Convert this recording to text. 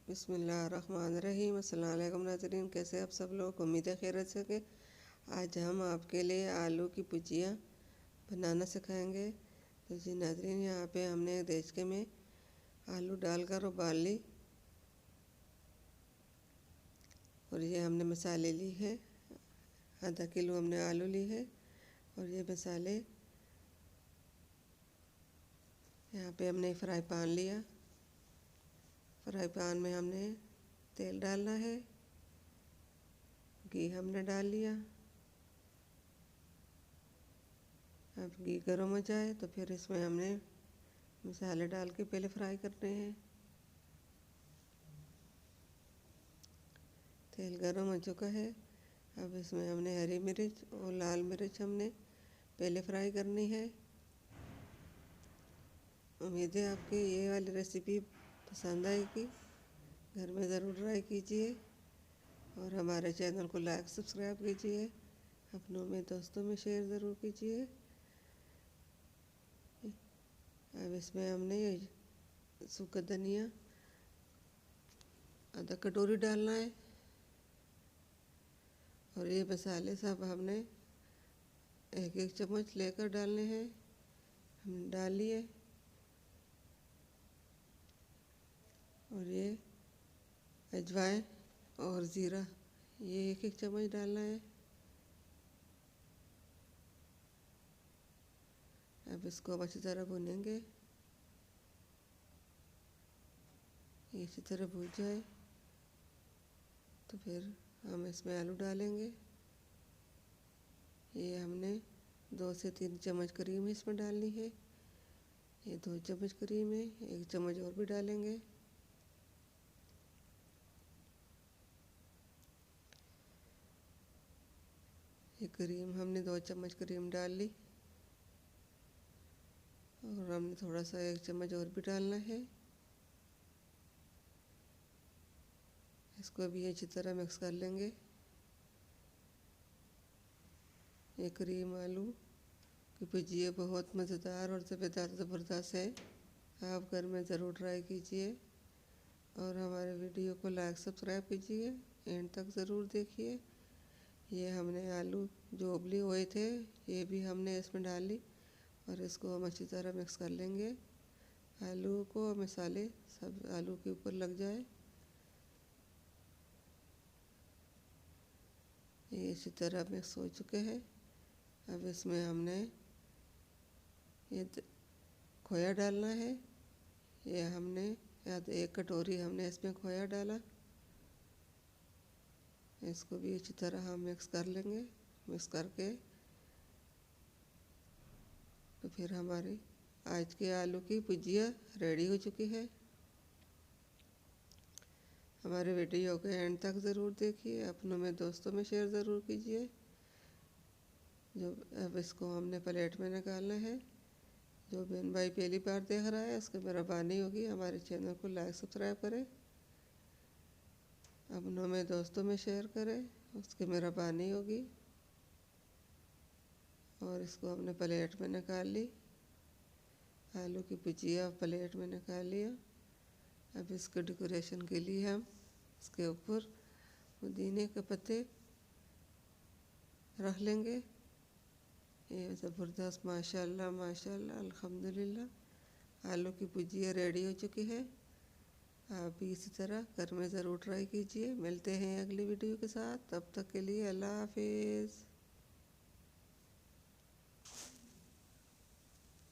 बिस्मिल्लाहिर्रहमानिर्रहीम। अस्सलाम वालेकुम नाज़रीन, कैसे आप सब लोग? उम्मीद है खैरियत से के। आज हम आपके लिए आलू की भुजिया बनाना सिखाएंगे। तो जी नाज़रीन, यहाँ पे हमने देचके में आलू डालकर उबाल ली और ये हमने मसाले ली है। आधा किलो हमने आलू ली है और ये मसाले यहाँ पे हमने फ्राई पैन लिया। फ्राई पैन में हमने तेल डालना है, घी हमने डाल लिया। अब घी गर्म हो जाए तो फिर इसमें हमने मसाले डाल के पहले फ्राई करने हैं। तेल गर्म हो चुका है। अब इसमें हमने हरी मिर्च और लाल मिर्च हमने पहले फ्राई करनी है। उम्मीद है आपकी ये वाली रेसिपी पसंद आएगी। घर में ज़रूर ट्राई कीजिए और हमारे चैनल को लाइक सब्सक्राइब कीजिए। अपनों में दोस्तों में शेयर ज़रूर कीजिए। अब इसमें हमने सूखा धनिया आधा कटोरी डालना है और ये मसाले सब हमने एक एक चम्मच लेकर डालने हैं। हम डाल लिए और ये अजवाइन और ज़ीरा ये एक एक चम्मच डालना है। अब इसको अच्छी तरह भूनेंगे। ये अच्छी तरह भून जाए तो फिर हम इसमें आलू डालेंगे। ये हमने 2 से 3 चम्मच क्रीम इसमें डालनी है। ये 2 चम्मच क्रीम है, 1 चम्मच और भी डालेंगे। ये क्रीम हमने 2 चम्मच क्रीम डाल ली और हमने थोड़ा सा 1 चम्मच और भी डालना है। इसको भी अच्छी तरह मिक्स कर लेंगे। ये क्रीम आलू की भुजिया बहुत मज़ेदार और ज़बरदस्त है। आप घर में ज़रूर ट्राई कीजिए और हमारे वीडियो को लाइक सब्सक्राइब कीजिए। एंड तक ज़रूर देखिए। ये हमने आलू जो उबले हुए थे ये भी हमने इसमें डाल ली और इसको हम अच्छी तरह मिक्स कर लेंगे। आलू को मसाले सब आलू के ऊपर लग जाए। ये इसी तरह मिक्स हो चुके हैं। अब इसमें हमने ये खोया डालना है। ये हमने याद 1 कटोरी हमने इसमें खोया डाला। इसको भी अच्छी तरह हम मिक्स कर लेंगे। मिक्स करके तो फिर हमारी आज के आलू की भुजिया रेडी हो चुकी है। हमारे वीडियो को एंड तक ज़रूर देखिए। अपनों में दोस्तों में शेयर ज़रूर कीजिए। जो अब इसको हमने प्लेट में निकालना है। जो बहन भाई पहली बार देख रहा है उसको मेहरबानी होगी हमारे चैनल को लाइक सब्सक्राइब करें, अपनों में दोस्तों में शेयर करें, उसकी मेहरबानी होगी। और इसको हमने प्लेट में निकाल ली। आलू की भुजिया प्लेट में निकाल लिया। अब इसको डेकोरेशन के लिए हम इसके ऊपर पुदीने के पत्ते रख लेंगे। ये ज़बरदस्त माशाल्लाह माशाल्लाह अल्हम्दुलिल्लाह आलू की भुजिया रेडी हो चुकी है। आप भी इसी तरह घर में ज़रूर ट्राई कीजिए। मिलते हैं अगली वीडियो के साथ, तब तक के लिए अल्लाह हाफिज़।